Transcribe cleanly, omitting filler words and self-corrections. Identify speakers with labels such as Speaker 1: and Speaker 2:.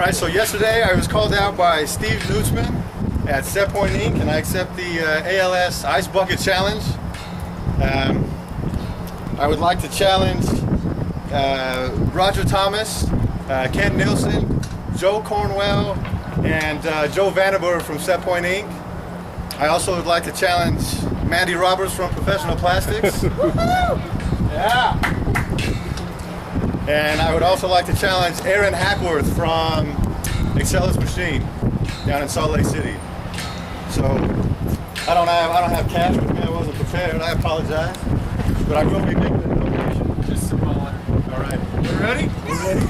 Speaker 1: right, so yesterday I was called out by Steve Nutzman at Set Point Inc. and I accept the ALS Ice Bucket Challenge. I would like to challenge Roger Thomas, Ken Nielsen, Joe Cornwell, and Joe Vandenberg from Set Point Inc. I also would like to challenge Mandy Roberts from Professional Plastics. Yeah. And I would also like to challenge Aaron Hackworth from Excellus Machine down in Salt Lake City. So I don't have cash with me. I wasn't prepared. I apologize, but I will be making a donation.
Speaker 2: Just symbolic.
Speaker 1: All right. You ready?
Speaker 2: We're ready.